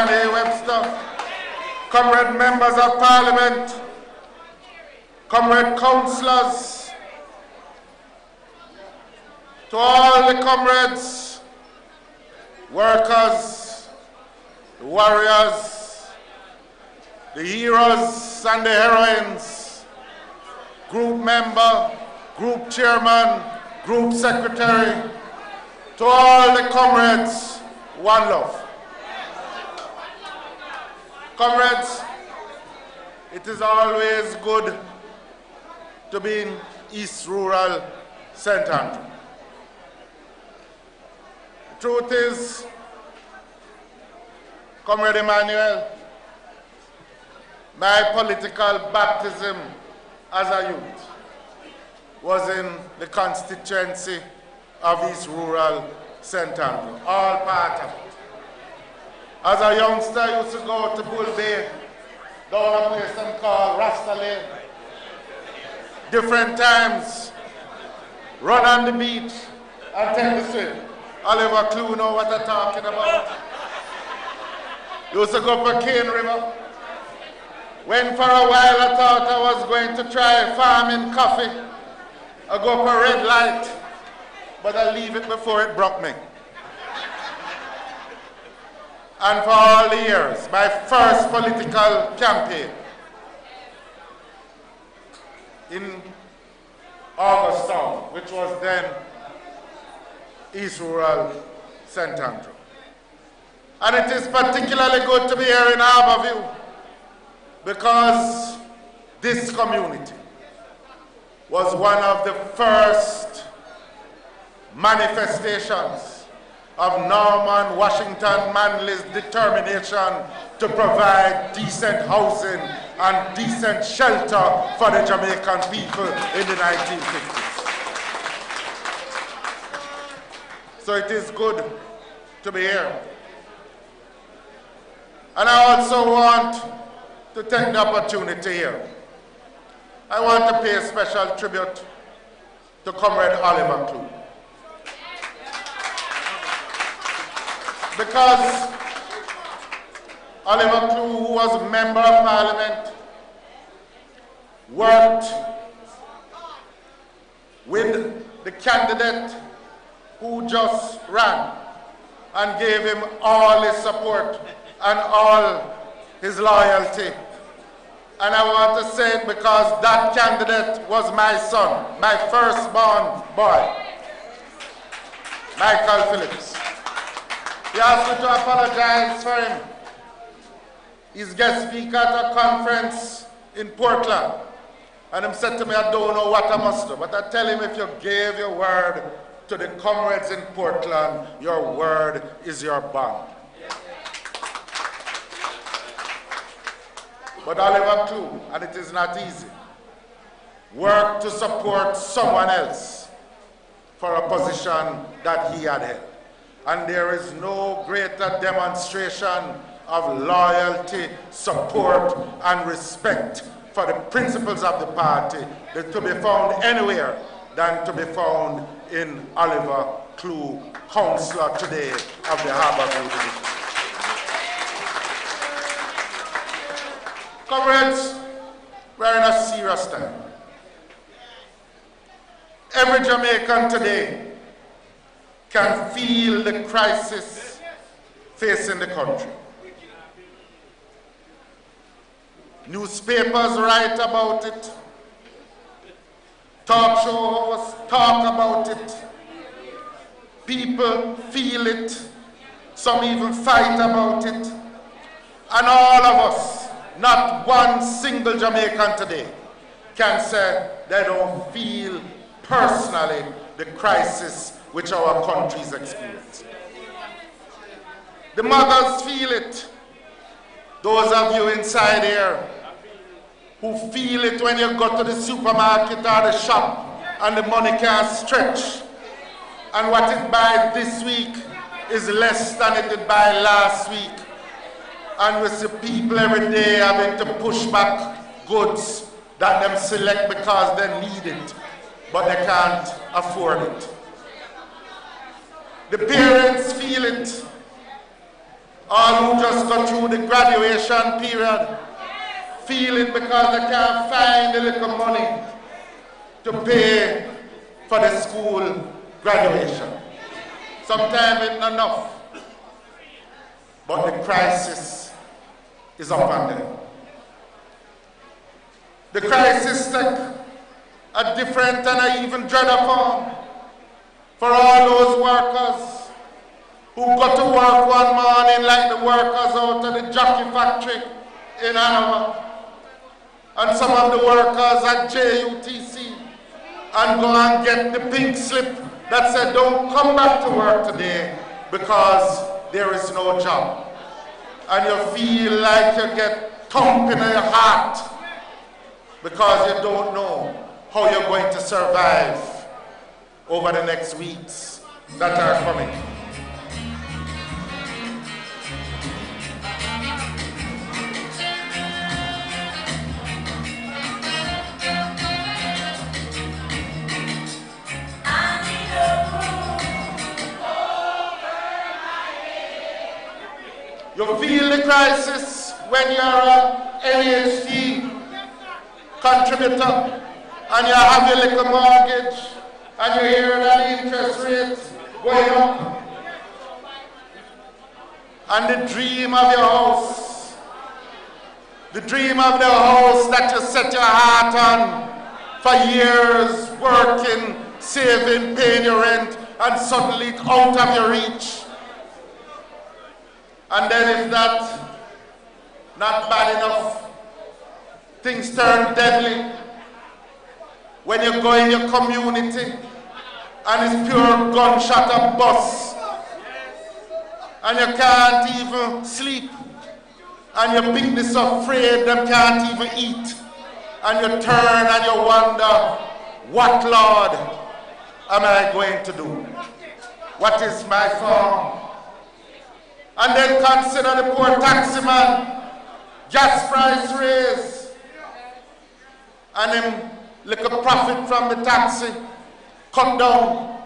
John A. Webster, comrade members of Parliament, comrade councillors, to all the comrades, workers, the warriors, the heroes and the heroines, group member, group chairman, group secretary, to all the comrades, one love. Comrades, it is always good to be in East Rural St. Andrew. The truth is, Comrade Emmanuel, my political baptism as a youth was in the constituency of East Rural St. Andrew, all part of it. As a youngster, I used to go to Bull Bay, down a place called Rasta Lane. Different times, run on the beach and take the swim. Oliver Clue know what I'm talking about. Used to go for Cane River. When for a while I thought I was going to try farming coffee, I go for red light, but I leave it before it broke me. And for all the years, my first political campaign in Augustown, which was then East Rural St. Andrew. And it is particularly good to be here in Harborview because this community was one of the first manifestations of Norman Washington Manley's determination to provide decent housing and decent shelter for the Jamaican people in the 1950s. So it is good to be here. And I also want to take the opportunity here. I want to pay a special tribute to Comrade Oliver Clue. Because Oliver Clue, who was a member of Parliament, worked with the candidate who just ran and gave him all his support and all his loyalty. And I want to say it because that candidate was my son, my firstborn boy, Michael Phillips. He asked me to apologize for him. He's guest speaker at a conference in Portland. And he said to me, I don't know what I must do. But I tell him, if you gave your word to the comrades in Portland, your word is your bond. But Oliver Clue, and it is not easy, worked to support someone else for a position that he had held. And there is no greater demonstration of loyalty, support, and respect for the principles of the party that to be found anywhere than to be found in Oliver Clue, councillor today of the Harborview Division. Comrades, we're in a serious time. Every Jamaican today can feel the crisis facing the country. Newspapers write about it. Talk show hosts talk about it. People feel it. Some even fight about it. And all of us, not one single Jamaican today, can say they don't feel personally the crisis which our country is experiencing. The mothers feel it. Those of you inside here who feel it when you go to the supermarket or the shop and the money can't stretch. And what it buy this week is less than it did buy last week. And we see people every day having to push back goods that them select because they need it, but they can't afford it. The parents feel it. all who just got through the graduation period, feeling because they can't find the little money to pay for the school graduation. Sometimes it's not enough, but the crisis is upon them. The crisis take a different and an even dreader form for all those workers who got to work one morning like the workers out of the jockey factory in Hanover, and some of the workers at JUTC, and go and get the pink slip that said don't come back to work today because there is no job. And you feel like you get thump in your heart because you don't know how you're going to survive over the next weeks that are coming. You feel the crisis when you're a NHD contributor and you have your little mortgage and you hear that interest rates going up. And the dream of your house, the dream of the house that you set your heart on for years, working, saving, paying your rent, and suddenly it's out of your reach. And then if that's not bad enough, things turn deadly when you go in your community and it's pure gunshot and bust and you can't even sleep and your bigness afraid them can't even eat and you turn and you wonder, what Lord am I going to do? What is my form? And then consider the poor taxi man, gas price raise, and him little profit from the taxi cut down.